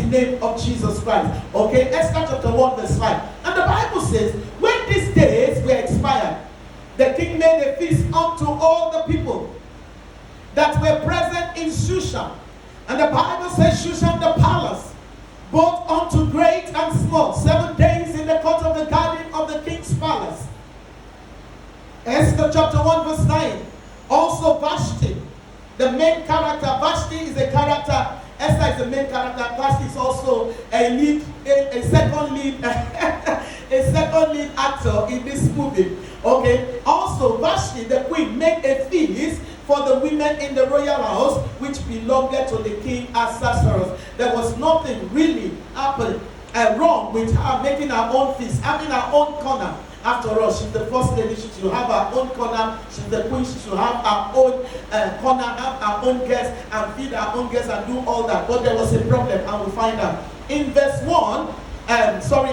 name of Jesus Christ. Okay, Esther chapter 1 verse 5. And the Bible says, when these days were expired, the king made a feast unto all the people that were present in Shushan. And the Bible says, Shushan the palace, both unto great and small, 7 days in the court of the garden of the king's palace. Esther chapter 1 verse 9. Also Vashti, the main character. Vashti is a character. Esther is the main character. Vashti is also a lead, a second lead, a second lead actor in this movie. Okay. Also Vashti, the queen, made a feast for the women in the royal house, which belonged to the king Ahasuerus. There was nothing really wrong with her making her own feast, having her own corner. After all, she's the first lady. She should have her own corner. She's the queen. She should have her own corner, have her own guests, and feed her own guests and do all that. But there was a problem, and we'll find out. In verse 1,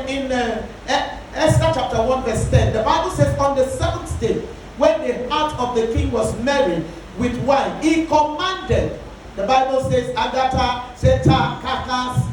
in Esther chapter 1 verse 10, the Bible says, on the 7th day, when the heart of the king was merry with wine, he commanded, the Bible says, Agatha, Zeta, Kakas,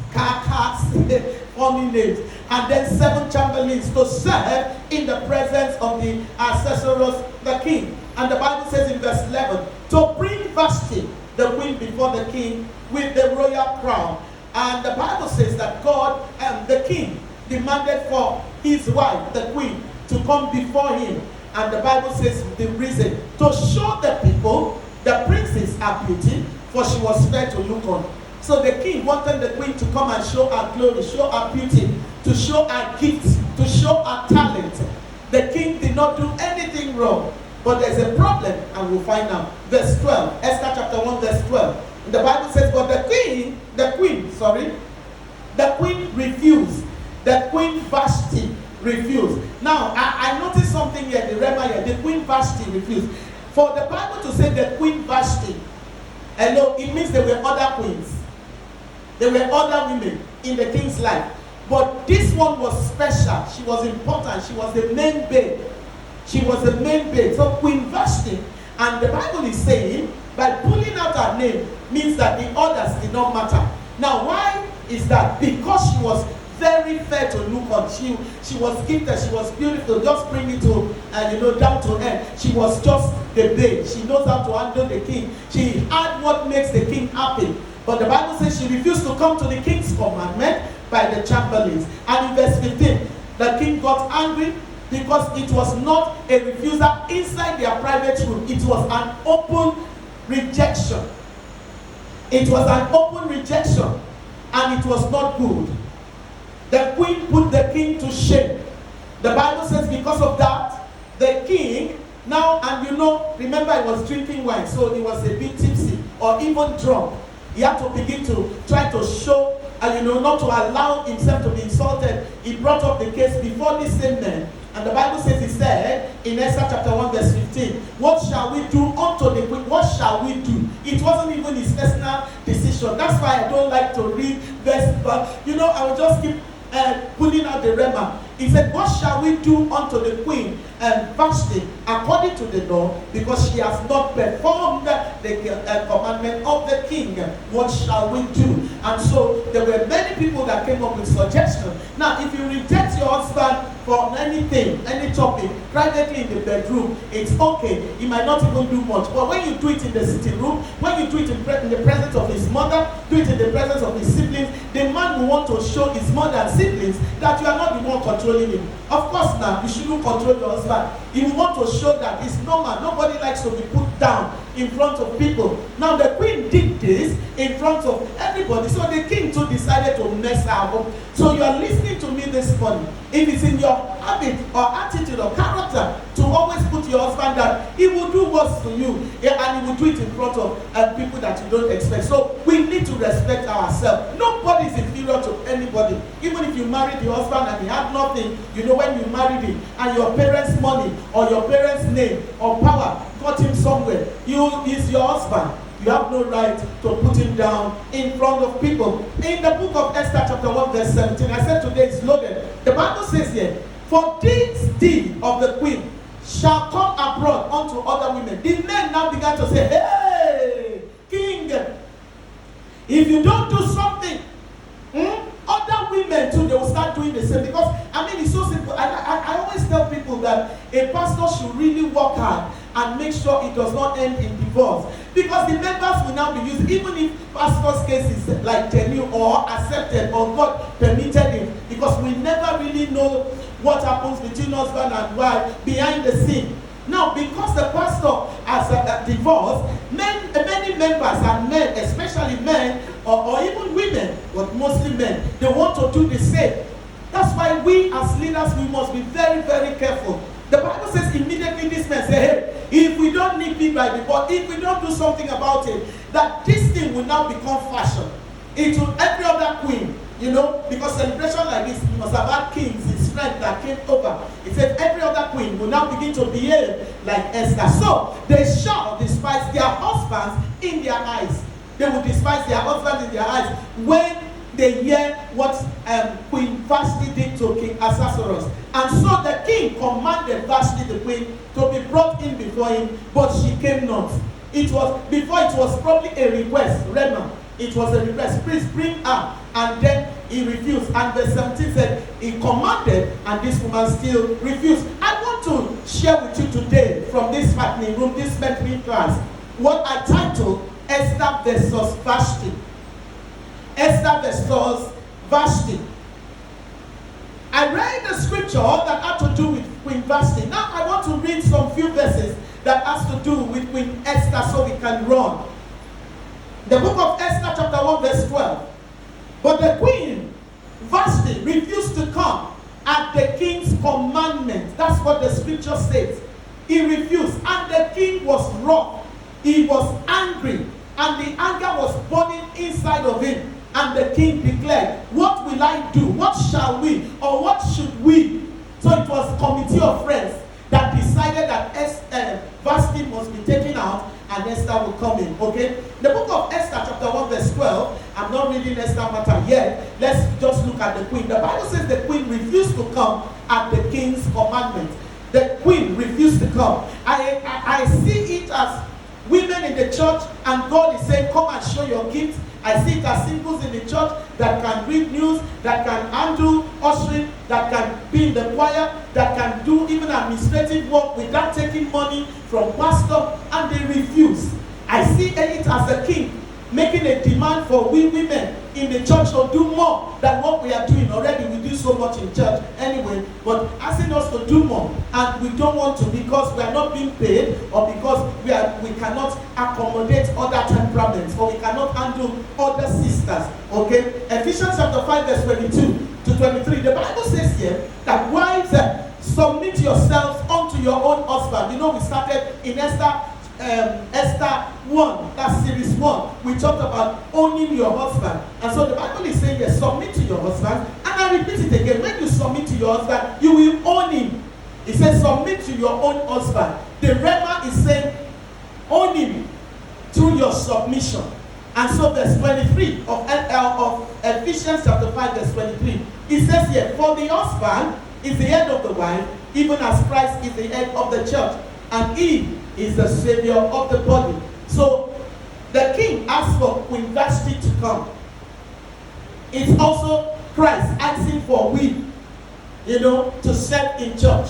funny names, and then 7 chamberlains to serve in the presence of the Ahasuerus, the king. And the Bible says in verse 11, to bring Vashti, the queen, before the king with the royal crown. And the Bible says that God and the king demanded for his wife, the queen, to come before him. And the Bible says the reason, to show the people the princess her beauty, for she was fair to look on. So the king wanted the queen to come and show her glory, show her beauty, to show her gifts, to show her talent. The king did not do anything wrong. But there's a problem, and we'll find out. Verse 12, Esther chapter 1 verse 12. The Bible says, but the queen refused. The queen Vashti refused. Now, I noticed something here, the Rema here. The queen Vashti refused. For the Bible to say the queen Vashti, hello, it means there were other queens. There were other women in the king's life. But this one was special. She was important. She was the main babe. She was the main babe. So Queen Vashti, and the Bible is saying, by pulling out her name, means that the others did not matter. Now, why is that? Because she was very fair to look on. She was gifted. She was beautiful. Just bring it to, down to earth. She was just the babe. She knows how to handle the king. She had what makes the king happy. But the Bible says she refused to come to the king's commandment by the chamberlains. And in verse 15, the king got angry because it was not a refusal inside their private room. It was an open rejection. It was an open rejection, and it was not good. The queen put the king to shame. The Bible says because of that, the king now, and remember he was drinking wine, so he was a bit tipsy or even drunk. He had to begin to try to show, not to allow himself to be insulted. He brought up the case before these same men. And the Bible says, he said in Esther chapter 1 verse 15, what shall we do unto the queen? What shall we do? It wasn't even his personal decision. That's why I don't like to read verse, but I will just keep pulling out the Rema. He said, what shall we do unto the queen Vashti according to the law, because she has not performed the commandment of the king? What shall we do? And so there were many people that came up with suggestions. Now, if you reject your husband for anything, any topic, privately in the bedroom, it's okay. He might not even do much. But when you do it in the sitting room, when you do it in the presence of his mother, do it in the presence of his siblings, the man will want to show his mother and siblings that you are not the one controlling him. Of course now, you shouldn't control your husband. He will want to show that it's normal. Nobody likes to be put down in front of people. Now the queen did this in front of everybody. So the king too decided to mess her up. So you are listening to me this morning. If it's in your habit or attitude or character to always put your husband down, he will do worse to you. And he will do it in front of people that you don't expect. So we need to respect ourselves. Nobody is inferior to anybody. Even if you married your husband and he had nothing, when you married him and your parents' money or your parents' name or power got him somewhere, he's your husband. You have no right to put him down in front of people. In the book of Esther chapter 1 verse 17, I said today it's loaded. The Bible says here, for this deed of the queen shall come abroad unto other women. The men now began to say, hey, king, if you don't do something, pastor should really work hard and make sure it does not end in divorce. Because the members will now be used, even if pastor's case is like genuine or accepted or God permitted it, because we never really know what happens between husband and wife behind the scene. Now, because the pastor has a divorce, many members and men, especially men or even women, but mostly men, they want to do the same. That's why we as leaders, we must be very, very careful. The Bible says immediately this man said, hey, if we don't nip it by the bud, if we don't do something about it, that this thing will now become fashion. It will every other queen, you know, because celebration like this, you must have had kings, his friends that came over. It said every other queen will now begin to behave like Esther. So they shall despise their husbands in their eyes. They will despise their husbands in their eyes when they hear what Queen Vashti did to King Ahasuerus. And so the king commanded Vashti the queen to be brought in before him, but she came not. It was probably a request, Rema. It was a request, please bring her. And then he refused. And verse 17 said, he commanded, and this woman still refused. I want to share with you today from this fattening room, this mentoring class, what I titled Esther versus Vashti. Esther versus Vashti. I read the scripture that had to do with Queen Vashti. Now I want to read some few verses that has to do with Queen Esther so we can run. The book of Esther chapter 1 verse 12. But the queen Vashti refused to come at the king's commandment. That's what the scripture says. He refused, and the king was wroth. He was angry, and the anger was burning inside of him. And the king declared, what will I do? What shall we? Or what should we? So it was a committee of friends that decided that Vashti must be taken out and Esther will come in. Okay? The book of Esther chapter 1 verse 12. I'm not reading Esther matter yet. Let's just look at the queen. The Bible says the queen refused to come at the king's commandment. The queen refused to come. I see it as women in the church, and God is saying, come and show your gifts. I see it as singles in the church that can read news, that can handle ushering, that can be in the choir, that can do even administrative work without taking money from pastor, and they refuse. I see it as a king making a demand for we women in the church to do more than what we are doing already. We do so much in church anyway, but asking us to do more, and we don't want to because we are not being paid, or because we cannot accommodate other temperaments, or we cannot handle other sisters. Okay, Ephesians chapter 5 verse 22 to 23. The Bible says here that wives, submit yourselves unto your own husband. You know, we started in Esther 1, that's series 1. We talked about owning your husband. And so the Bible is saying, yes, submit to your husband. And I repeat it again, when you submit to your husband, you will own him. It says submit to your own husband. The Rema is saying own him through your submission. And so verse 23 of Ephesians chapter 5 verse 23, it says here, for the husband is the head of the wife, even as Christ is the head of the church, and he is the savior of the body. So the king asked for Queen Vashti to come. It's also Christ asking for we, to serve in church.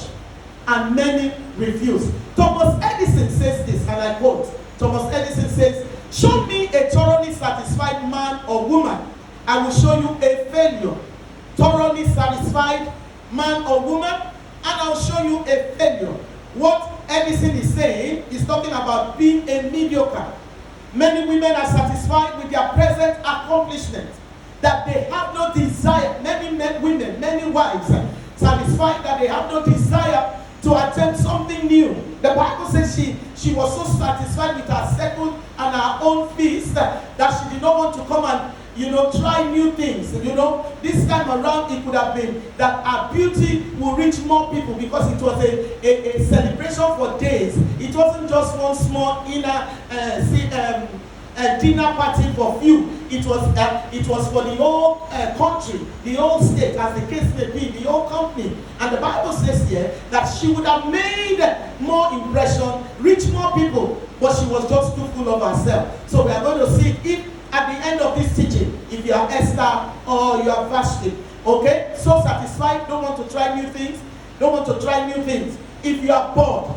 And many refuse. Thomas Edison says this, and I quote. Thomas Edison says, show me a thoroughly satisfied man or woman, I will show you a failure. Thoroughly satisfied man or woman, and I'll show you a failure. What Edison is saying is talking about being a mediocre. Many women are satisfied with their present accomplishment, that they have no desire. Many women, many wives are satisfied that they have no desire to attempt something new. The Bible says she was so satisfied with her second and her own feast that she did not want to come and try new things. This time around it could have been that our beauty will reach more people, because it was a celebration for days. It wasn't just one small inner dinner party for few. It was for the whole country, the whole state, as the case may be, the whole company. And the Bible says here that she would have made more impression, reach more people, but she was just too full of herself. So we are going to see if at the end of this teaching, if you are Esther or you are Vashti, okay? So satisfied, don't want to try new things, if you are bored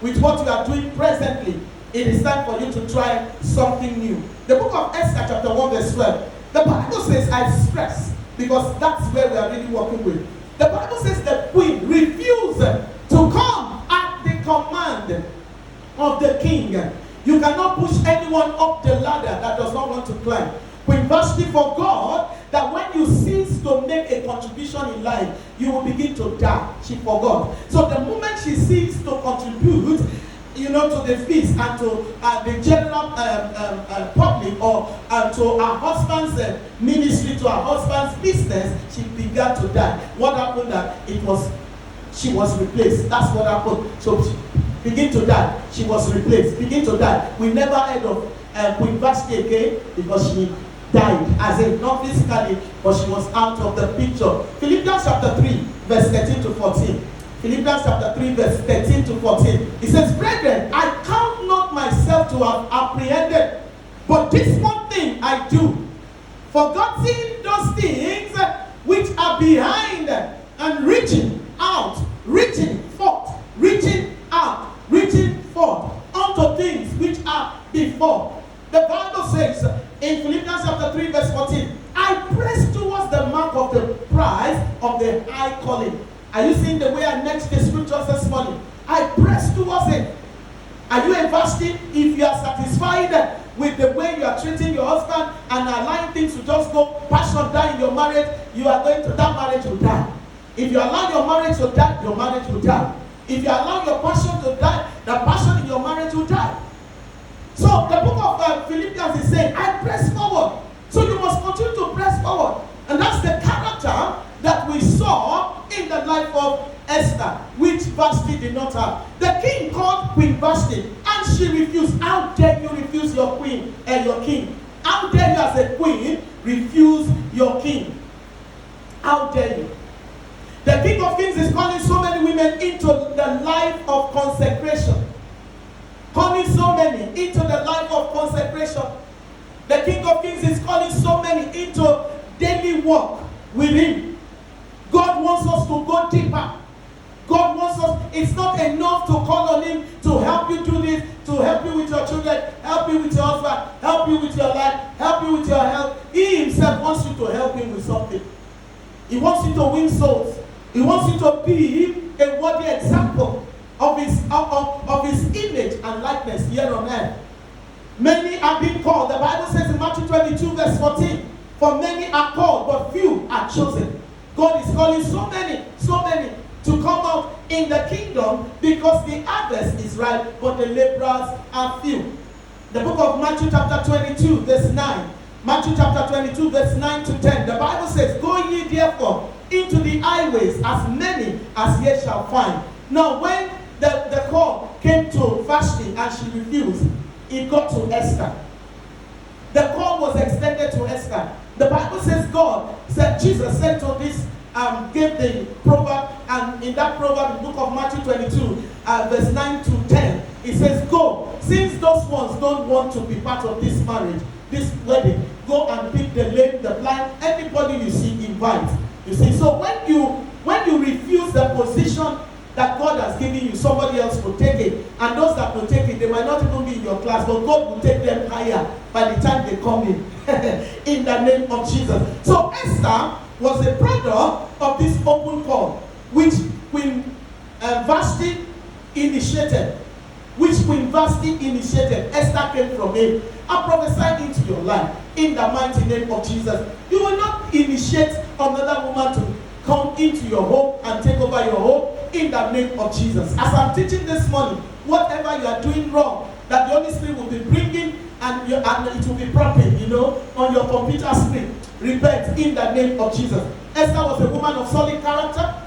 with what you are doing presently, it is time for you to try something new. The book of Esther chapter 1 verse 12. The Bible says, I stress, because that's where we are really working with. The Bible says the queen refused to come at the command of the king. You cannot push anyone up the ladder that does not want to climb. Queen Vashti forgot that when you cease to make a contribution in life, you will begin to die. She forgot. So the moment she ceased to contribute, to the feast and to the general public, or to her husband's ministry, to her husband's business, she began to die. What happened? That she was replaced. That's what happened. So she began to die. She was replaced. Begin to die. We never heard of Queen Vashti again, because she died, as in not physically, but she was out of the picture. Philippians chapter 3, verse 13 to 14. Philippians chapter 3, verse 13 to 14. It says, brethren, I count not myself to have apprehended, but this one thing I do, forgetting those things which are behind, and reaching out, reaching forth, reaching out, reaching forth unto things which are before. The Bible says in Philippians chapter 3, verse 14, I press towards the mark of the prize of the high calling. Are you seeing the way I next the scriptures this morning? I press towards it. Are you investing? If you are satisfied with the way you are treating your husband and allowing things to just go, passion die in your marriage, you are going to, that marriage will die. If you allow your marriage to die, your marriage will die. If you allow your passion to die, the passion in your marriage will die. So the book of Philippians is saying, I press forward. So you must continue to press forward. And that's the character that we saw in the life of Esther, which Vashti did not have. The king called Queen Vashti, and she refused. How dare you refuse your queen and your king? How dare you as a queen refuse your king? How dare you? The King of Kings is calling so many women into the life of consecration. Calling so many into the life of consecration. The King of Kings is calling so many into daily walk with him. God wants us to go deeper. God wants us, it's not enough to call on him to help you do this, to help you with your children, help you with your husband, help you with your life, help you with your health. He himself wants you to help him with something. He wants you to win souls. He wants you to be a worthy example of his image and likeness here on earth. Many are being called. The Bible says in Matthew 22 verse 14, for many are called, but few are chosen. God is calling so many to come out in the kingdom, because the harvest is ripe, but the laborers are few. The book of Matthew chapter 22 verse 9. Matthew chapter 22 verse 9 to 10. The Bible says, go ye therefore into the highways, as many as ye shall find. Now when the call came to Vashti and she refused, it got to Esther. The call was extended to Esther. The Bible says Jesus said to this, gave the proverb, and in that proverb, in the book of Matthew 22, verse 9 to 10, it says, go, since those ones don't want to be part of this marriage, this wedding, go and pick the lame, the blind, anybody you see, invite. You see, so when you refuse the position that God has given you, somebody else will take it. And those that will take it, they might not even be in your class, but God will take them higher by the time they come in. In the name of Jesus. So Esther was a product of this open call, which Queen Vashti initiated. Esther came from him. I prophesy into your life in the mighty name of Jesus. You will not initiate another woman to come into your home and take over your home in the name of Jesus. As I'm teaching this morning, whatever you are doing wrong, that the Holy Spirit will be bringing and it will be prompting, on your computer screen. Repent in the name of Jesus. Esther was a woman of solid character.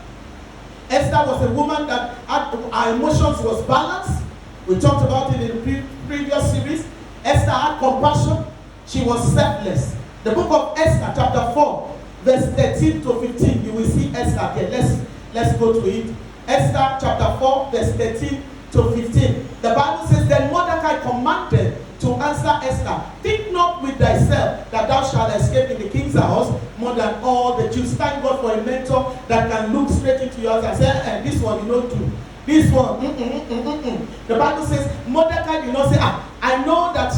Esther was a woman that her emotions was balanced. We talked about it in the previous series. Esther had compassion. She was selfless. The book of Esther, chapter 4, verse 13 to 15. You will see Esther there. Let's go to it. Esther chapter 4, verse 13 to 15. The Bible says, then Mordecai commanded to answer Esther, think not with thyself that thou shalt escape in the king's house more than all the Jews. Thank God for a mentor that can look straight into your eyes and say, this one you don't do. This one, The Bible says, Mordecai did not say, I know that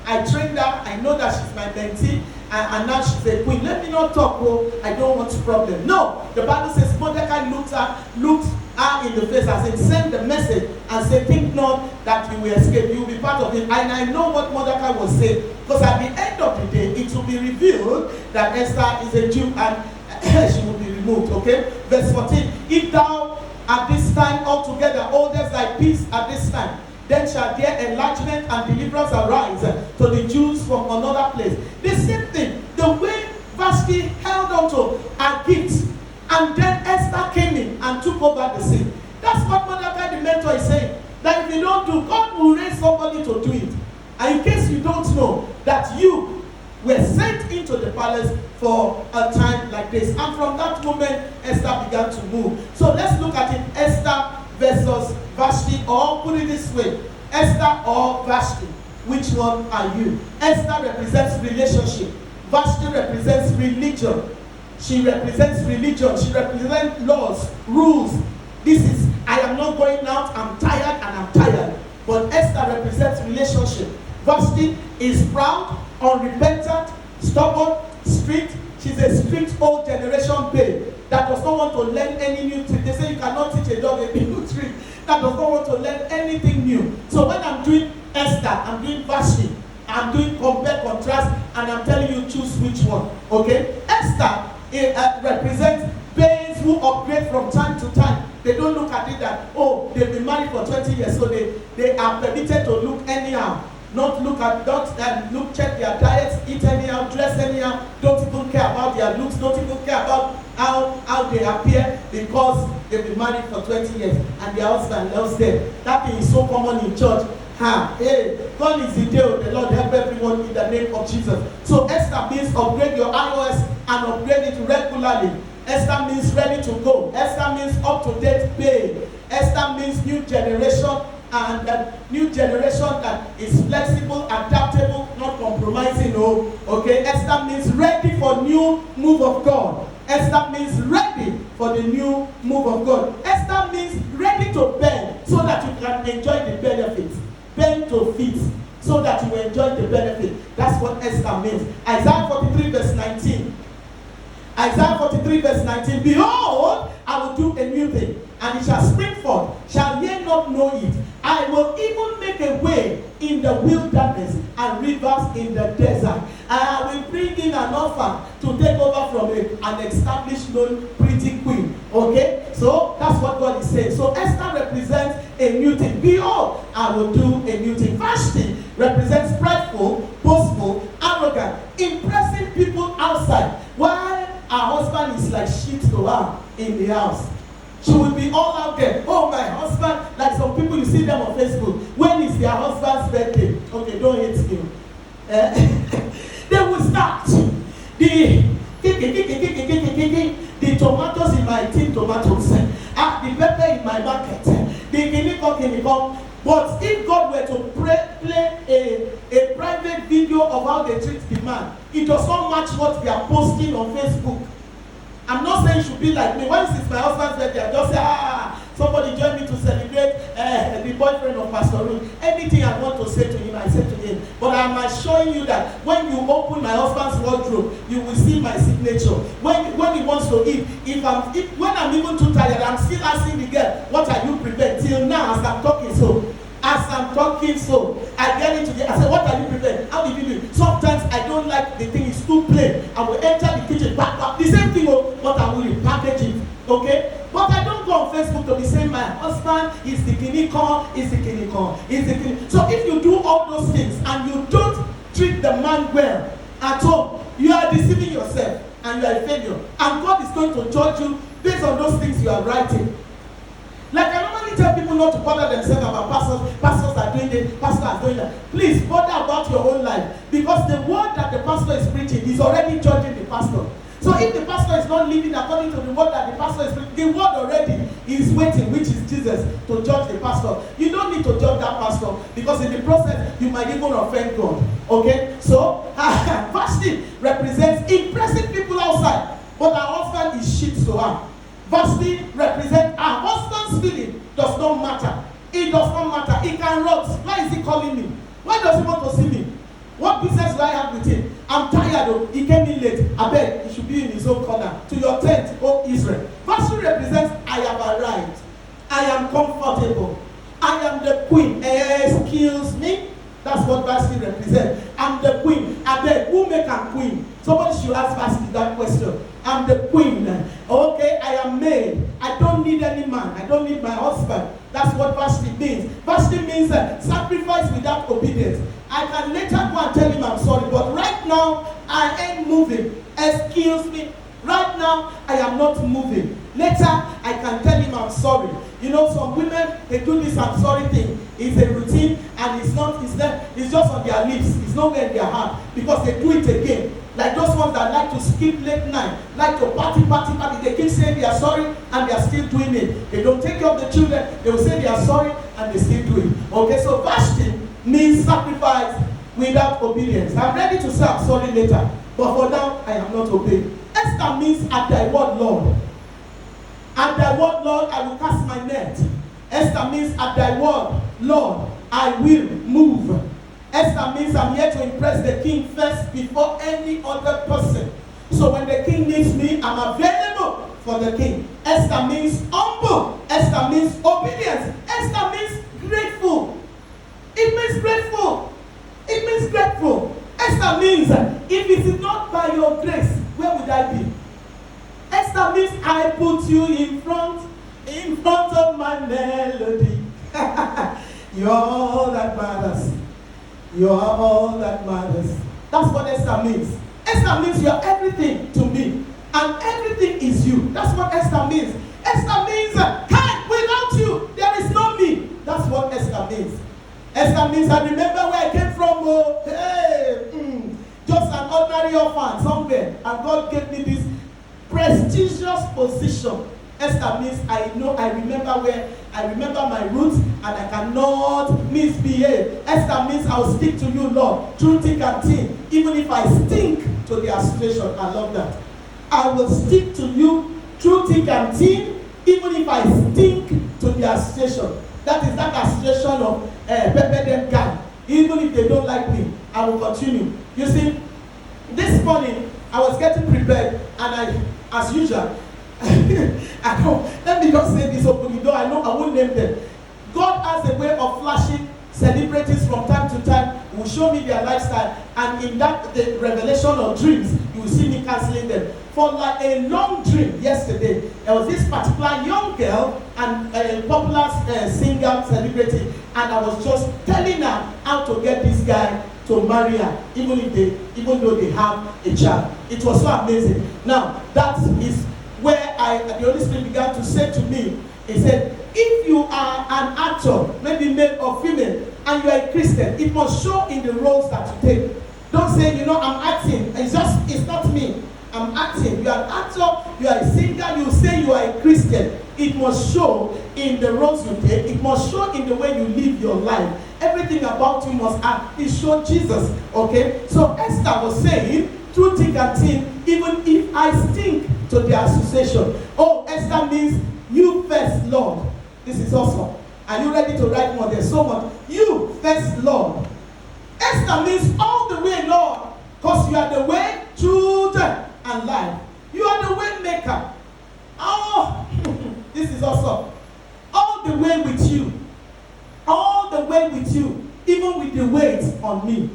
I trained her, I know that she's my mentee, and now she's a queen. Let me not talk, I don't want problem. No, the Bible says Mordecai looked her in the face and said, send the message and say, think not that you will escape, you will be part of it. And I know what Mordecai was saying, because at the end of the day, it will be revealed that Esther is a Jew and she will be removed. Okay? Verse 14, if thou at this time altogether holdest thy peace at this time, then shall there enlargement and deliverance arise to the Jews from another place. The same thing, the way Vashti held on to her gifts, and then Esther came in and took over the scene. That's what Mordecai the mentor is saying. That if you don't do, God will raise somebody to do it. And in case you don't know, that you were sent into the palace for a time like this. And from that moment, Esther began to move. So let's look at it, Esther versus Vashti, or put it this way, Esther or Vashti. Which one are you? Esther represents relationship. Vashti represents religion. She represents religion. She represents laws, rules. This is, I am not going out, I'm tired and I'm tired. But Esther represents relationship. Vashti is proud, unrepentant, stubborn, strict. She's a strict old generation babe that does not want to learn any new trick. They say you cannot teach a dog a new trick. That does not want to learn anything new. So when I'm doing Esther, I'm doing Vashti, I'm doing compare, contrast, and I'm telling you choose which one. Okay? Esther represents babes who upgrade from time to time. They don't look at it that, oh, they've been married for 20 years, so they are permitted to look anyhow. Check their diets, eat anyhow, dress anyhow, don't even care about their looks, don't even care about how they appear, because they've been married for 20 years and their husband loves them. That thing is so common in church. Hey, God is the day of the Lord, help everyone in the name of Jesus. So Esther means upgrade your iOS and upgrade it regularly. Esther means ready to go. Esther means up-to-date babe. Esther means new generation, and that new generation that is flexible, adaptable, not compromising. Okay? Esther means ready for new move of God. Esther means ready for the new move of God. Esther means ready to bend so that you can enjoy the benefits. Bend to fit so that you will enjoy the benefit. That's what Esther means. Isaiah 43 verse 19. Isaiah 43 verse 19. Behold, I will do a new thing, and it shall spring forth. Shall ye not know it? I will even make a way in the wilderness and rivers in the desert. And I will bring in an orphan to take over from an established known pretty queen. Okay? So that's what God is saying. So Esther represents a new thing. Behold, I will do a new thing. Vashti represents prideful, boastful, arrogant, impressing people outside, while her husband is like shit to her in the house. She will be all out there. Oh, my husband, like some people, you see them on Facebook. When is their husband's birthday? Okay, don't hate me. They will start. The tomatoes in my tin tomatoes. The pepper in my market. But if God were to play a private video of how they treat the man, it does not match what they are posting on Facebook. I'm not saying you should be like me. When it's my husband's birthday, I just say, somebody join me to celebrate the boyfriend of Pastor Ruth. Anything I want to say to him, I say to him. But I'm showing you that when you open my husband's wardrobe, you will see my signature. When he wants to eat, when I'm even too tired, I'm still asking the girl, what are you prepared? Till now, as I'm talking so, I get into I say, what are you prepared? How did you do it? Sometimes I don't like the thing, it's too plain. I will enter the kitchen, back, the same thing, but I will repackage it. Okay? But I don't go on Facebook to be saying my husband is the guinea corn, is the guinea corn, is the guinea. So if you do all those things and you don't treat the man well at home, you are deceiving yourself and you are a failure. And God is going to judge you based on those things you are writing. Like I normally tell people not to bother themselves about pastors. Pastors are doing this, pastors are doing that. Please bother about your own life, because the word that the pastor is preaching is already judging the pastor. So if the pastor is not living according to the word that the pastor is preaching, the word already is waiting, which is Jesus, to judge the pastor. You don't need to judge that pastor, because in the process you might even offend God. Okay? So Vashti represents impressive people outside, but her husband is shit to her. Vashti represents her husband's God's feeling does not matter. It does not matter. He can rot. Why is he calling me? Why does he want to see me? What business do I have with him? I'm tired of. He came in late. I beg, he should be in his own corner. To your tent, O Israel. Verse 3 represents, I have arrived. I am comfortable. I am the queen. Excuse me? That's what verse 3 represents. I'm the queen. I beg, who make a queen? Somebody should ask verse 3 that question. I'm the queen. Okay, I am made. I don't need any man. I don't need my husband. That's what verse 3 means. Verse 3 means sacrifice without obedience. I can later go and tell him I'm sorry, but right now, I ain't moving. Excuse me. Right now, I am not moving. Later, I can tell him I'm sorry. You know, some women, they do this I'm sorry thing. It's a routine, and it's just on their lips. It's nowhere in their heart, because they do it again. Like those ones that like to skip late night, like to party. They keep saying they are sorry, and they are still doing it. They don't take care of the children. They will say they are sorry, and they still do it. Okay, so fasting means sacrifice without obedience. I'm ready to say I'm sorry later, but for now, I am not obeying. Esther means at thy word, Lord. At thy word, Lord, I will cast my net. Esther means at thy word, Lord, I will move. Esther means I'm here to impress the king first before any other person. So when the king needs me, I'm available for the king. Esther means humble. Esther means obedience. Esther means grateful. It means grateful. It means grateful. Esther means if it is not by your grace, where would I be? Esther means I put you in front of my melody. You're all that matters. You are all that matters. That's what Esther means. Esther means you are everything to me, and everything is you. That's what Esther means. Esther means, without you, there is no me. That's what Esther means. Esther means I remember where I came from. Just an ordinary orphan somewhere, and God gave me this prestigious position. Esther means I remember my roots, and I cannot misbehave. Esther means I'll stick to you, Lord, through thick and thin, even if I stink to the association. I love that. I will stick to you through thick and thin, even if I stink to the association. That is that association of pepper them gang. Even if they don't like me, I will continue. You see, this morning I was getting prepared, and as usual, let me just say this openly, though I know I won't name them. God has a way of flashing celebrities from time to time. He will show me their lifestyle, and in that the revelation of dreams, you will see me canceling them. For like a long dream yesterday, there was this particular young girl and a popular singer celebrity, and I was just telling her how to get this guy to marry her, even though they have a child. It was so amazing. Now that is where the Holy Spirit began to say to me, he said, if you are an actor, maybe male or female, and you are a Christian, it must show in the roles that you take. Don't say, I'm acting. It's not me. I'm acting. You are an actor, you are a singer, you say you are a Christian. It must show in the roles you take. It must show in the way you live your life. Everything about you must show Jesus. Okay? So Esther was saying, through thick and thin, even if I stink to the association. Oh, Esther means you first, Lord. This is awesome. Are you ready to write more? There's so much. You first, Lord. Esther means all the way, Lord, because you are the way, truth, and life. You are the way maker. Oh, this is awesome. All the way with you. All the way with you. Even with the weight on me.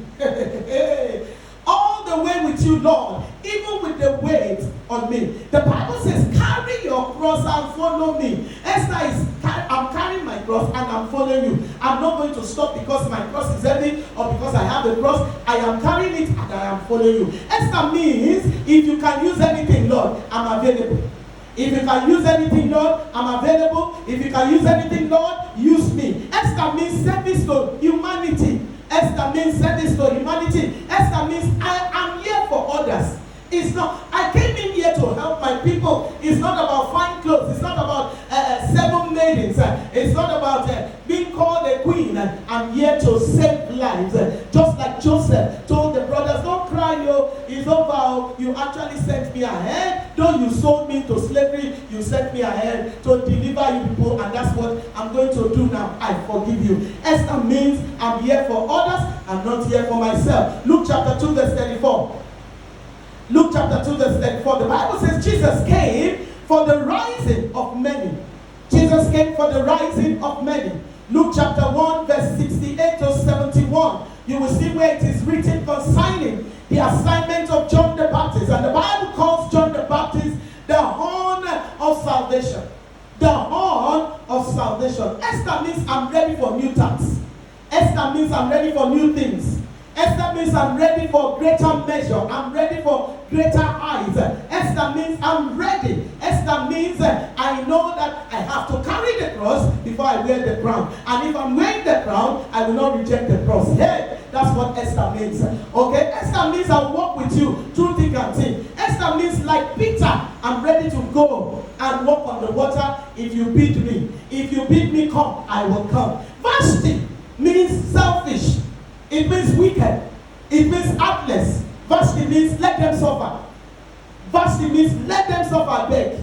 All the way with you, Lord. Even with the weight on me. The Bible says, carry your cross and follow me. Esther is, I'm carrying my cross and I'm following you. I'm not going to stop because my cross is heavy or because I have a cross. I am carrying it and I am following you. Esther means, if you can use anything, Lord, I'm available. If you can use anything, Lord, I'm available. If you can use anything, Lord, use me. Esther means service to humanity. Esther means service to humanity. Esther means I am here for others. It's not, I came in here to help my people. It's not about fine clothes. It's not about 7 maidens. It's not about being called a queen. I'm here to save lives. Just like Joseph told the brothers, don't cry, it's over. You actually sent me ahead. Don't know you sold me to slavery, you sent me ahead to deliver you people, and that's what I'm going to do now. I forgive you. Esther means I'm here for others, I'm not here for myself. Luke chapter 2 verse 34. Luke chapter 2 verse 34. The Bible says Jesus came for the rising of many. Jesus came for the rising of many. Luke chapter 1 verse 68 to 71. You will see where it is written concerning the assignment of John the Baptist. And the Bible calls John the Baptist the horn of salvation. The horn of salvation. Esther means I'm ready for new tasks. Esther means I'm ready for new things. Esther means I'm ready for greater measure. I'm ready for greater heights. Esther means I'm ready. Esther means I know that I have to carry the cross before I wear the crown. And if I'm wearing the crown, I will not reject the cross. Hey, that's what Esther means. Okay? Esther means I'll walk with you through thick and thin. Esther means like Peter, I'm ready to go and walk on the water if you bid me. If you bid me come, I will come. Vashti means selfish. It means wicked. It means heartless. Vashti means let them suffer. Vashti means let them suffer, beg.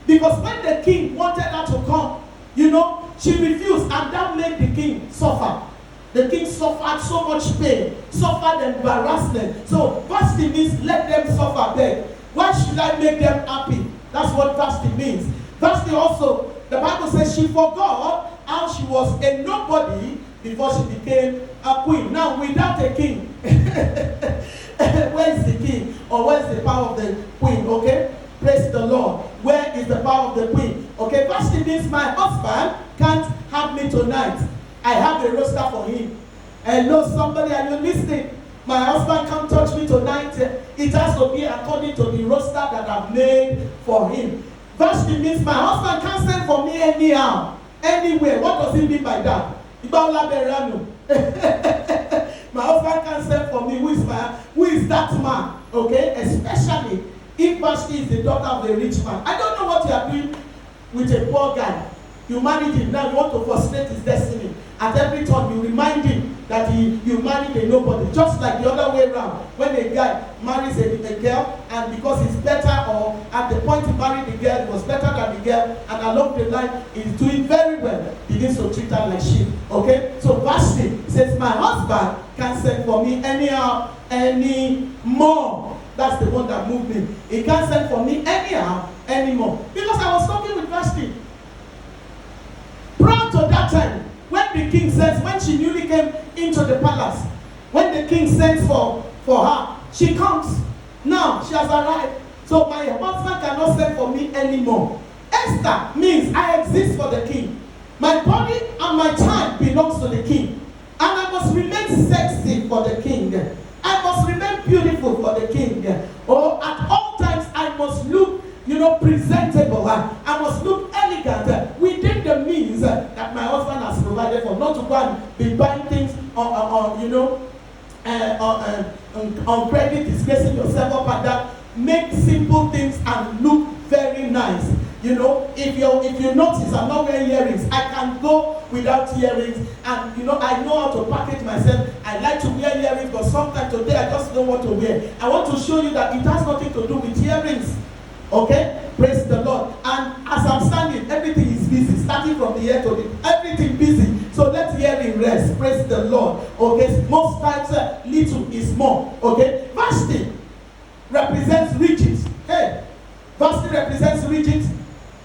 Because when the king wanted her to come, she refused, and that made the king suffer. The king suffered so much pain, suffered embarrassment. So Vashti means let them suffer, beg. Why should I make them happy? That's what Vashti means. Vashti also, the Bible says she forgot how she was a nobody before she became a queen. Now, without a king, where is the king? Or where is the power of the queen? Okay? Praise the Lord. Where is the power of the queen? Okay, Vashti means my husband can't have me tonight. I have a roster for him. Hello, somebody, are you listening? My husband can't touch me tonight. It has to be according to the roster that I've made for him. Vashti means my husband can't send for me anyhow, anywhere. What does he mean by that? My husband can't send for me. Who is that man? Okay, especially if Vashti is the daughter of a rich man. I don't know what you are doing with a poor guy. You married him, now you want to frustrate his destiny. At every turn, you remind him that you married a nobody. Just like the other way around. When a guy marries a girl, and because he's better, or at the point he married the girl, he was better than the girl, and along the line, he's doing very well, begins to treat her like shit. Okay? So Vashti says, my husband can't send for me anyhow, anymore. That's the one that moved me. He can't send for me anyhow, anymore. Because I was talking with Vashti. Prior to that time, when the king sends, when she newly came into the palace, when the king sends for her, she comes. Now she has arrived. So my husband cannot send for me anymore. Esther means I exist for the king. My body and my time belongs to the king. And I must remain sexy for the king. I must remain beautiful for the king. Or at all times I must look presentable. I must look elegant within the means that my husband has provided for. Not to go and be buying things on credit, disgracing yourself up and that. Make simple things and look very nice. If you notice, I'm not wearing earrings. I can go without earrings, and I know how to package myself. I like to wear earrings, but sometimes today I just don't want to wear. I want to show you that it has nothing to do with earrings. Okay? Praise the Lord. And as I'm standing, everything is busy. Starting from the ear to the everything busy. So let hearing rest. Praise the Lord. Okay? Most times, little is more. Okay? Vashti represents riches. Hey! Vashti represents riches.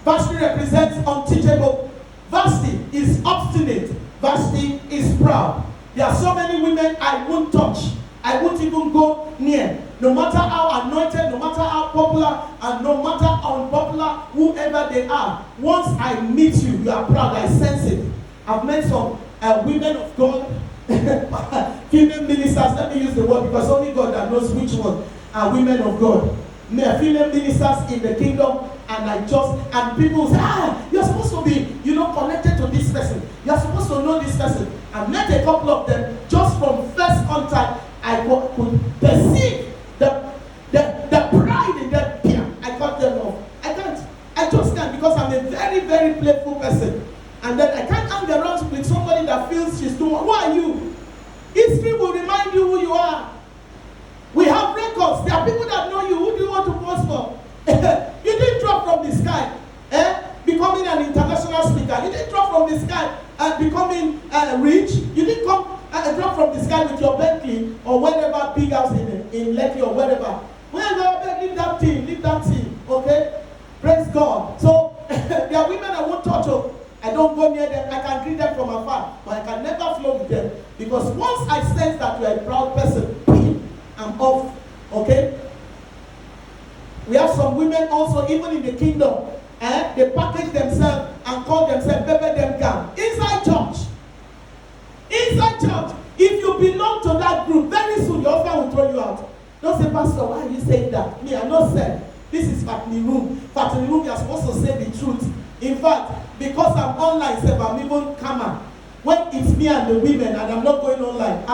Vashti represents unteachable. Vashti is obstinate. Vashti is proud. There are so many women I won't touch. I won't even go near. No matter how anointed, no matter how popular, and no matter how unpopular, whoever they are, once I meet you, you are proud. I sense it. I've met some women of God, female ministers. Let me use the word because only God that knows which one are women of God. Female ministers in the kingdom, and people say, you're supposed to be, connected to this person. You're supposed to know this person. I met a couple of them just from first contact. I could perceive the pride in them. Yeah, I cut them off. I just can't, because I'm a very, very playful person. And then I can't hang around with somebody that feels she's too much. Who are you? History will remind you who you are. We have records. There are people that know you. Who do you want to post for? You motivational speaker. You didn't drop from the sky becoming rich. You didn't come drop from the sky with your Bentley or whatever big house in Lekki or wherever. Leave that thing, okay? Praise God. So there are women I won't touch. I don't go near them. I can greet them from afar, but I can never flow with them because once I sense that you are a proud person, I'm off. Okay? We have some women also, even in the kingdom, they package themselves and call themselves Bebe Dem Gang. Inside church. Inside church. If you belong to that group, very soon your husband will throw you out. Don't say, Pastor, why are you saying that? Me, I'm not saying. This is family room. Family room, you're supposed to say the truth. In fact, because I'm online, I'm even calmer. When it's me and the women and I'm not going online,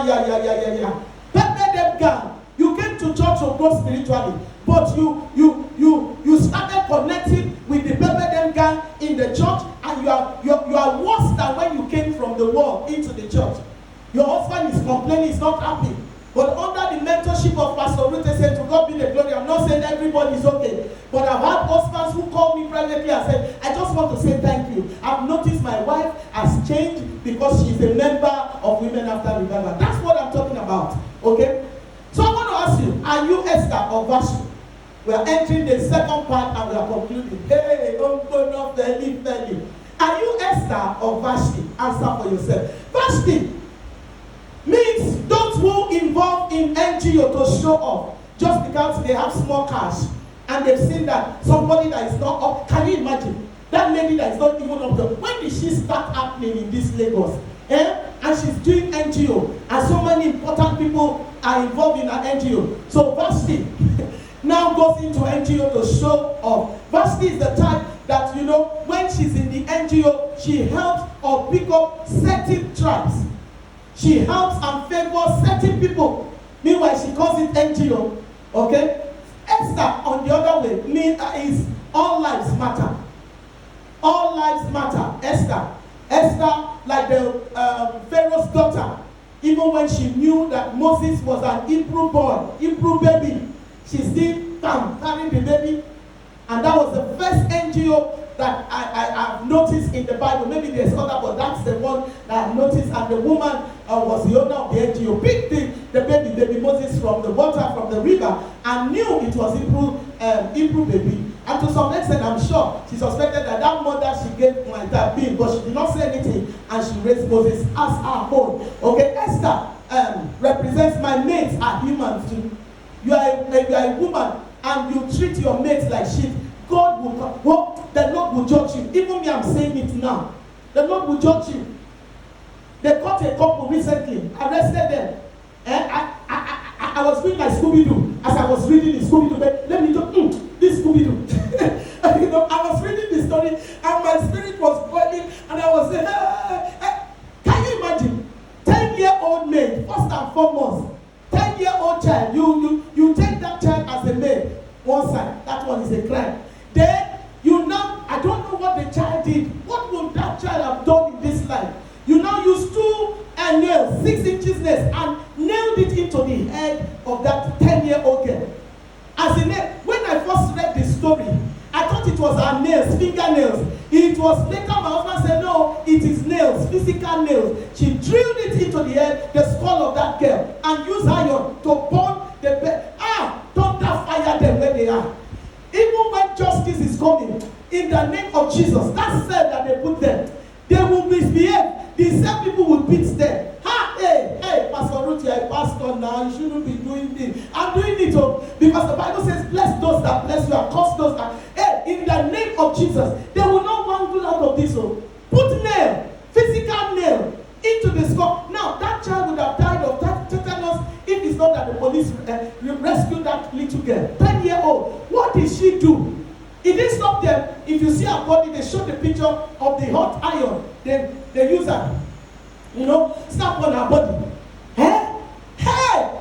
yeah. Pepe Dem Gang. You came to church to grow spiritually, but you started connecting with the Pepe Dem Gang in the church, and you are worse than when you came from the world into the church. Your husband is complaining, he's not happy. But under the mentorship of Pastor Ruth, they said, to God be the glory. I'm not saying everybody is okay. But I've had husbands who called me privately and said, I just want to say thank you. I've noticed my wife has changed because she's a member of Women After Revival. That's what I'm talking about. Okay? So I want to ask you, are you Esther or Vashti? We are entering the second part and we are concluding. Hey, don't go off the leaf. Are you Esther or Vashti? Answer for yourself. Vashti means those who involve in NGO to show off just because they have small cash and they've seen that somebody that is not up. Can you imagine that lady that is not even up there? When did she start happening in this Lagos? And she's doing NGO, and so many important people are involved in her NGO. So Vashti now goes into NGO to show off. Vashti is the type that, when she's in the NGO, she helps or pick up certain tribes. She helps and favors certain people. Meanwhile, she calls it NGO. Okay? Esther, on the other way, is all lives matter. All lives matter. Esther, like the Pharaoh's daughter, even when she knew that Moses was an Hebrew boy, Hebrew baby, she still carried the baby. And that was the first NGO that I've noticed in the Bible. Maybe there's other, but that's the one that I've noticed. And the woman was the owner of the NGO. Picked the baby Moses from the water, from the river, and knew it was Hebrew baby. And to some extent, I'm sure she suspected that mother she gave might have been, but she did not say anything, and she raised Moses as her own. Okay, Esther represents my mates are humans too. You are a woman, and you treat your mates like shit. God will, the Lord will judge you. Even me, I'm saying it now. The Lord will judge you. They caught a couple recently, arrested them. And I was doing my Scooby-Doo as I was reading the Scooby-Doo. Let me do this Scooby-Doo. I was reading the story and my spirit was boiling and I was saying, can you imagine? 10-year-old maid, first and foremost. 10-year-old child, you take that child as a maid. One side, that one is a crime. Then I don't know what the child did. What would that child have done in this life? You now use 2 nails, 6 inches nails, and nailed it into the head of that 10-year-old girl. As in when I first read the story, I thought it was her nails, fingernails. It was later my husband said, no, it is nails, physical nails. She drilled it into the head, the skull of that girl, and used iron to burn the bed. Thunder fire them where they are. Even when justice is coming, in the name of Jesus, that cell that they put them, they will misbehave. The same people will beat them. Hey, Pastor Ruth, you're a pastor now. You shouldn't be doing this. I'm doing it because the Bible says, bless those that bless you and curse those that. Hey, in the name of Jesus, they will not wangle out of this. Put nail, physical nail, into the skull. Now, that child would have died of tetanus if it's not that the police rescued that little girl. 10-year-old. What did she do? It didn't stop them. If you see her body, they show the picture of the hot iron. They use her, snap on her body. Hey!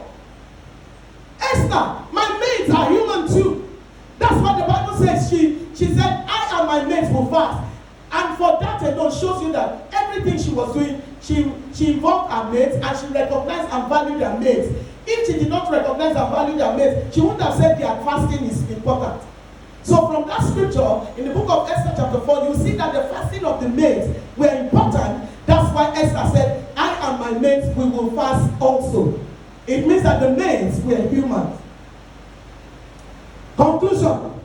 Esther, my mates are human too. That's what the Bible says. She said, I and my mates will fast. And for that alone shows you that everything she was doing, she involved her mates and she recognized and valued her mates. If she did not recognize and value her mates, she wouldn't have said their fasting is important. So from that scripture, in the book of Esther chapter 4, you see that the fasting of the maids were important. That's why Esther said, I and my maids, we will fast also. It means that the maids were humans. Conclusion.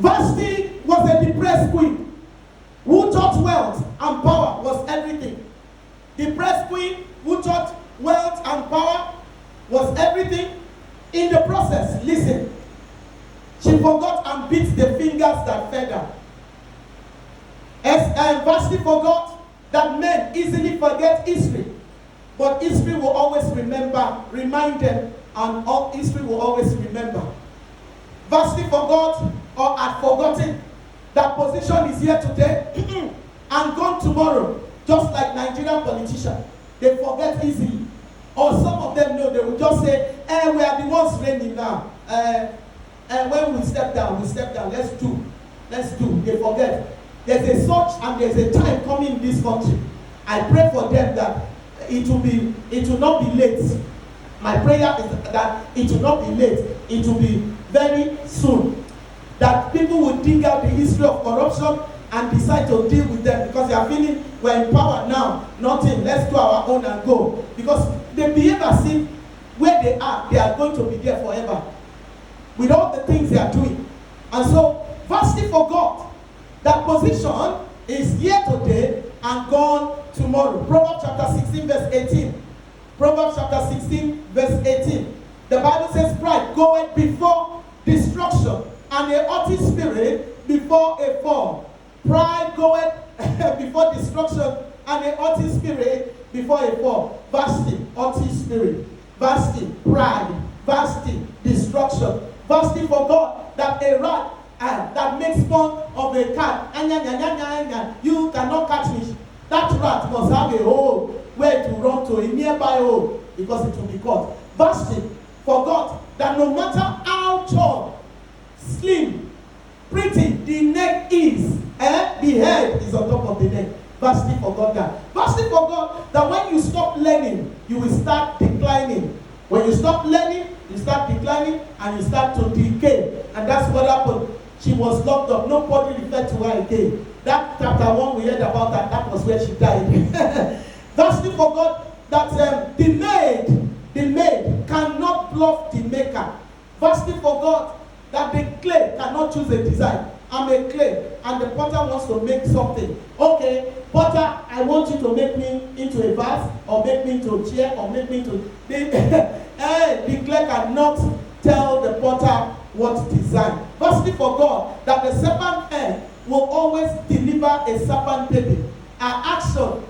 Vashti was a depressed queen who thought wealth and power was everything. Depressed queen who thought wealth and power was everything. In the process, listen, she forgot and beat the fingers that fed her. Vashti forgot that men easily forget history, but history will always remind them, and all history will always remember. Vashti forgot or had forgotten that position is here today and gone tomorrow, just like Nigerian politicians. They forget easily. Or some of them know, they will just say, we are the ones reigning now. And when we step down, let's do. They forget. There's a such and there's a time coming in this country. I pray for them that it will not be late. My prayer is that it will not be late. It will be very soon. That people will dig out the history of corruption and decide to deal with them because they are feeling we're in power now. Nothing. Let's do our own and go. Because they behave as if where they are going to be there forever. With all the things they are doing. And so, Vashti forgot that position is here today and gone tomorrow. Proverbs chapter 16 verse 18. Proverbs chapter 16 verse 18. The Bible says pride goeth before destruction and a haughty spirit before a fall. Pride goeth before destruction and a haughty spirit before a fall. Vashti, haughty spirit. Vashti, pride. Vashti, destruction. Vashti forgot that a rat that makes fun of a cat, you cannot catch me. That rat must have a hole where to run to, a nearby hole, because it will be caught. Vashti forgot that no matter how tall, slim, pretty the neck is, the head is on top of the neck. Vashti forgot that. Vashti forgot that when you stop learning, you will start declining. When you stop learning, you start declining and you start to decay. And that's what happened. She was locked up. Nobody referred to her again. That chapter 1 we heard about that. That was where she died. Vashti forgot that the maid cannot bluff the maker. Vashti forgot that the clay cannot choose a design. I'm a clay and the potter wants to make something. Okay, potter, I want you to make me into a vase or make me into a chair or make me into... The clay cannot tell the potter what design. Vashti forgot that the serpent head will always deliver a serpent baby. Her action,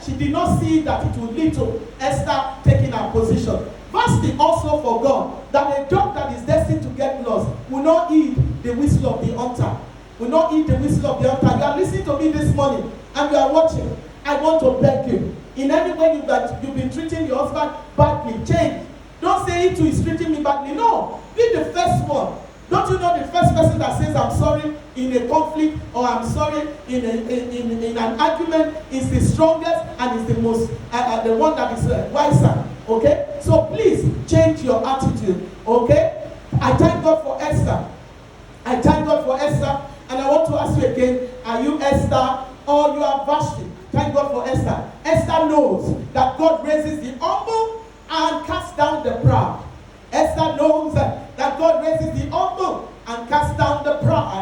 she did not see that it would lead to Esther taking her position. Vashti also forgot that a dog that is destined to get lost will not heed the whistle of the hunter. Will not heed the whistle of the hunter. You are listening to me this morning and you are watching. I want to beg you. In any way that you've been treating your husband badly, change. Don't say he too is treating me badly. No. Be the first one. Don't you know the first person that says I'm sorry in a conflict or I'm sorry in an argument is the strongest and is the most the one that is wiser. Okay? So please change your attitude. Okay? I thank God for Esther. I thank God for Esther. And I want to ask you again, are you Esther or you are Vashti? Thank God for Esther. Esther knows that God raises the humble and casts down the proud. Esther knows that God raises the humble and casts down the proud.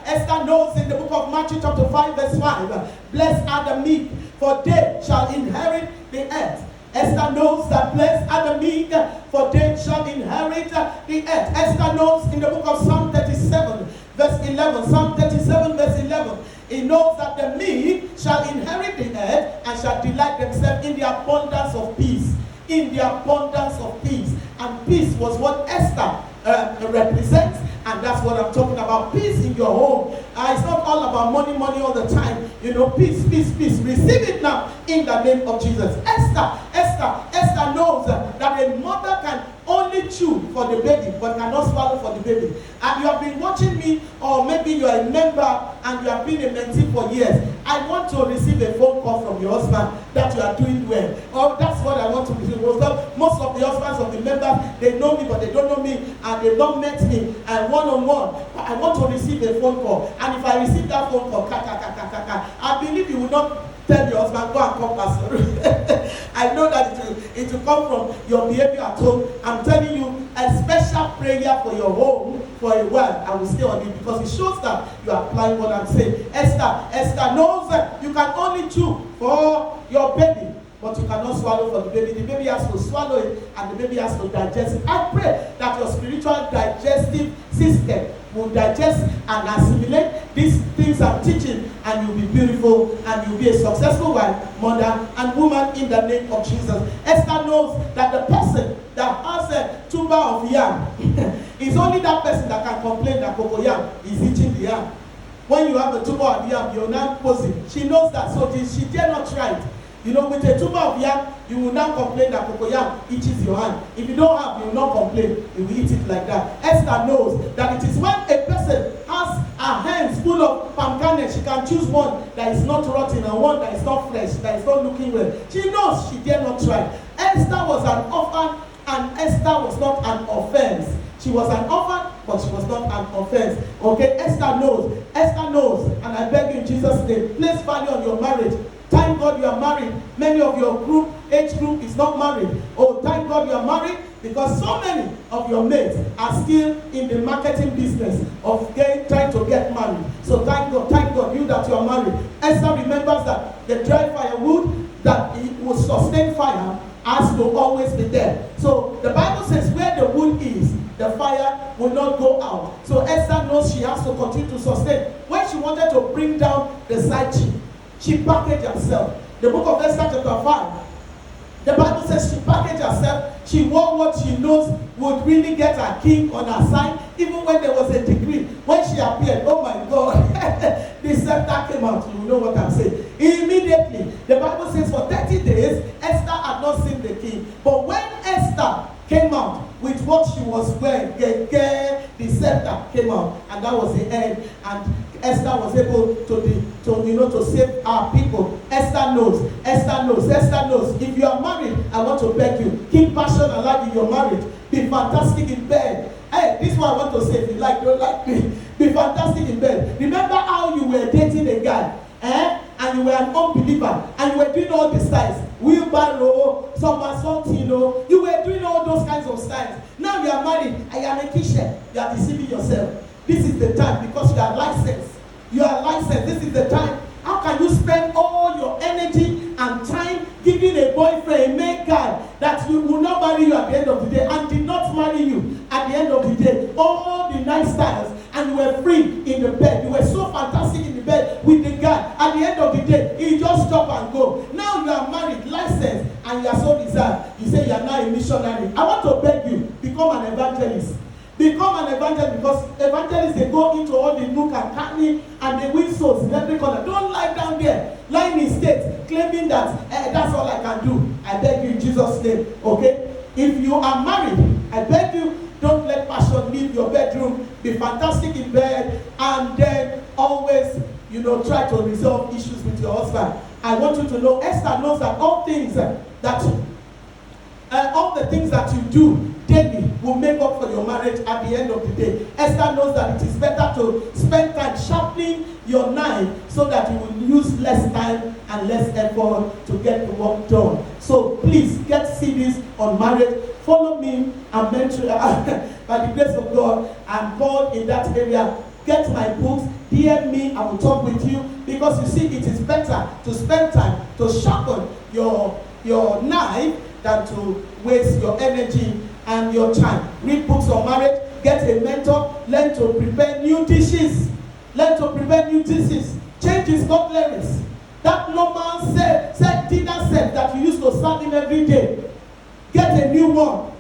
Esther knows in the book of Matthew chapter 5 verse 5, blessed are the meek, for they shall inherit the earth. Esther knows that blessed are the meek, for they shall inherit the earth. Esther knows in the book of Psalm 37 verse 11, Psalm 37 verse 11, he knows that the meek shall inherit the earth and shall delight themselves in the abundance of peace. In the abundance of peace. And peace was what Esther represents, and that's what I'm talking about. Peace in your home. It's not all about money all the time. You know, peace. Receive it now in the name of Jesus. Esther knows that a mother can only only chew for the baby, but cannot swallow for the baby. And you have been watching me, or maybe you are a member and you have been a mentee for years. I want to receive a phone call from your husband that you are doing well. Or that's what I want to receive. Most of the husbands of the members, they know me, but they don't know me, and they've not met me one-on-one. I want to receive a phone call. And if I receive that phone call, I believe you will not tell your husband, go and come, Pastor. I know that it will come from your behavior at home. I'm telling you, a special prayer for your home for a while. I will stay on it because it shows that you are applying what I'm saying. Esther knows that you can only chew for your baby, but you cannot swallow for the baby. The baby has to swallow it, and the baby has to digest it. I pray that your spiritual digestive system will digest and assimilate these things I'm teaching, and you'll be beautiful, and you'll be a successful wife, mother, and woman in the name of Jesus. Esther knows that the person that has a tuber of yam is only that person that can complain that cocoyam is eating the yam. When you have a tuber of yam, you're now posing. She knows that, so she dare not try it. You know, with a tuber of yam, you will not complain that cocoyam itches your hand. If you don't have, you will not complain. You will eat it like that. Esther knows that it is when a person has her hands full of palm kernel, she can choose one that is not rotten and one that is not fresh, that is not looking well. She knows, she dare not try. Esther was an orphan, and Esther was not an offense. She was an orphan, but she was not an offense. Okay, Esther knows, and I beg you in Jesus' name, place value on your marriage. Thank God you are married. Many of your age group is not married. Oh, thank God you are married, because so many of your mates are still in the marketing business of trying to get married. So thank God you that you are married. Esther remembers that the dry firewood that it will sustain fire has to always be there. So the Bible says where the wood is, the fire will not go out. So Esther knows she has to continue to sustain. When she wanted to bring down the side chick, she packaged herself. The book of Esther chapter 5. The Bible says she packaged herself. She wore what she knows would really get her king on her side. Even when there was a decree. When she appeared, oh my God, the scepter came out. You know what I'm saying. Immediately, the Bible says for 30 days, Esther had not seen the king. But when Esther came out with what she was wearing, the scepter came out. And that was the end. And Esther was able to save our people. Esther knows. If you are married, I want to beg you, keep passion alive in your marriage. Be fantastic in bed. Hey, this is what I want to say. If you like, don't like me. Be fantastic in bed. Remember how you were dating a guy, and you were an unbeliever, and you were doing all the styles, wheelbarrow, somersault, you were doing all those kinds of styles. Now you are married, and you are a kitchen. You are deceiving yourself. This is the time, because you are licensed. This is the time. How can you spend all your energy and time giving a boyfriend, a male guy that will not marry you at the end of the day, and did not marry you at the end of the day? All the nice styles, and you were free in the bed. You were so fantastic in the bed with the guy. At the end of the day, he just stop and go. Now you are married, licensed, and you are so reserved. You say you are now a missionary. I want to beg you, become an evangelist. Become an evangelist, because evangelists, they go into all the nook and cranny and they win souls in every corner. Don't lie down there, lying in state, claiming that that's all I can do. I beg you in Jesus' name, okay? If you are married, I beg you, don't let passion leave your bedroom. Be fantastic in bed, and then always, try to resolve issues with your husband. I want you to know, Esther knows that all the things that you do daily will make up for your marriage at the end of the day. Esther knows that it is better to spend time sharpening your knife so that you will use less time and less effort to get the work done. So please get CDs on marriage. Follow me and mentor. By the grace of God, I'm called in that area. Get my books, DM me, I will talk with you, because you see, it is better to spend time to sharpen your knife than to waste your energy and your time. Read books on marriage, get a mentor, learn to prepare new dishes. Change his cutleries. That normal dinner set that you used to serve him every day, get a new one.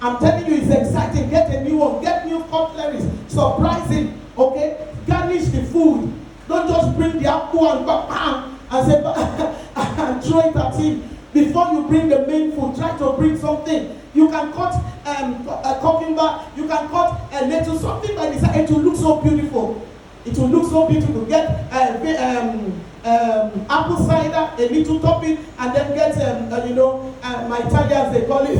I'm telling you, it's exciting. Get a new one. Get new cutleries. Surprise him. Okay? Garnish the food. Don't just bring the apple and bam and say and throw it at him. Before you bring the main food, try to bring something. You can cut a cucumber. You can cut a little something like this. It will look so beautiful. It will look so beautiful. Get apple cider, a little topping, and then get my Italians they call it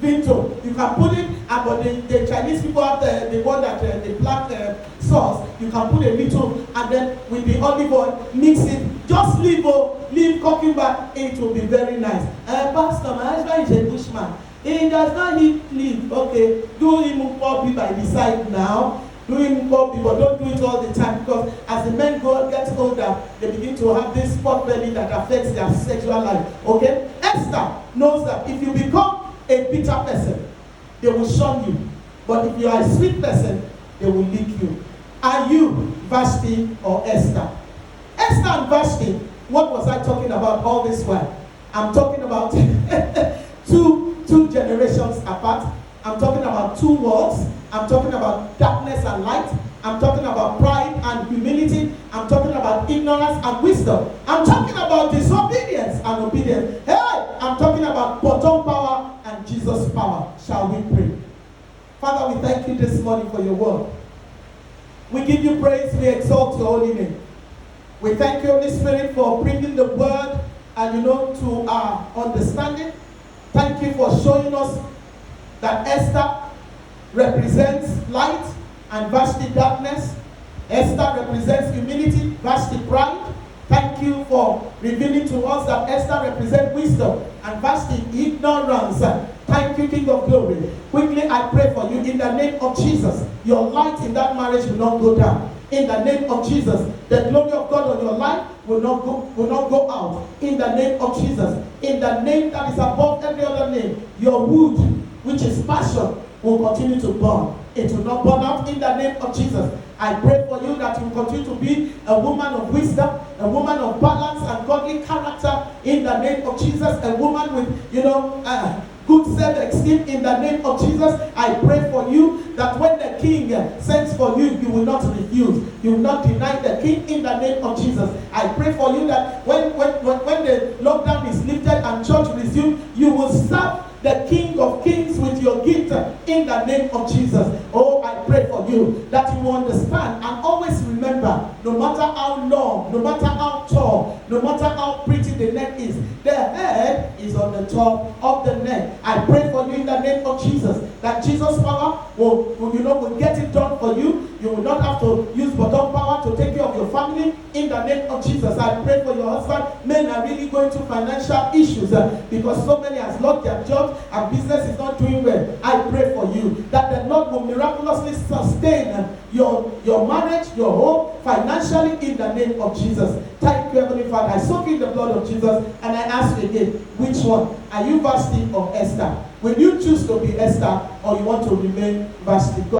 Vinto. You can put it, but the Chinese people have the one that the black sauce. You can put a little, and then with the olive oil, mix it. Just leave cucumber. It will be very nice. Pastor, my husband is a bushman. He does not eat leaf. Okay, do him copy by the side now. Do him copy, but don't do it all the time, because as the men get older, they begin to have this pot belly that affects their sexual life. Okay, Esther knows that if you become a bitter person, they will shun you. But if you are a sweet person, they will lick you. Are you Vashti or Esther? Esther and Vashti, what was I talking about all this while? I'm talking about two generations apart. I'm talking about two worlds. I'm talking about darkness and light. I'm talking about pride and humility. I'm talking about ignorance and wisdom. I'm talking about disobedience and obedience. Hey, I'm talking about bottom power and Jesus' power. Shall we pray? Father, we thank you this morning for your word. We give you praise. We exalt your holy name. We thank you, Holy Spirit, for bringing the word and to our understanding. Thank you for showing us that Esther represents light and Vashti darkness. Esther represents humility, Vashti pride. Thank you for revealing to us that Esther represents wisdom and Vashti ignorance. Thank you, King of Glory. Quickly, I pray for you in the name of Jesus. Your light in that marriage will not go down. In the name of Jesus, the glory of God on your life will not go out. In the name of Jesus, in the name that is above every other name, your wood, which is passion, will continue to burn. It will not burn out in the name of Jesus. I pray for you that you continue to be a woman of wisdom, a woman of balance and godly character in the name of Jesus, a woman with, good self-esteem in the name of Jesus. I pray for you that when the king sends for you, you will not refuse. You will not deny the king in the name of Jesus. I pray for you that when the lockdown is lifted and church resumes, you will serve the King of Kings with your gift in the name of Jesus. Oh, I pray for you that you will understand and always remember, no matter how long, no matter how tall, no matter how pretty the neck is, the head is on the top of the neck. I pray for you in the name of Jesus that Jesus' power will get it done for you. You will not have to use bottom power to take care of your family in the name of Jesus. I pray for your husband. Men are really going through financial issues because so many has lost their jobs and business is not doing well. I pray for you that the Lord will miraculously sustain your marriage, your home, financially in the name of Jesus. Thank you, Heavenly Father. I soak in the blood of Jesus and I ask you again, which one? Are you Vashti or Esther? Will you choose to be Esther or you want to remain Vashti?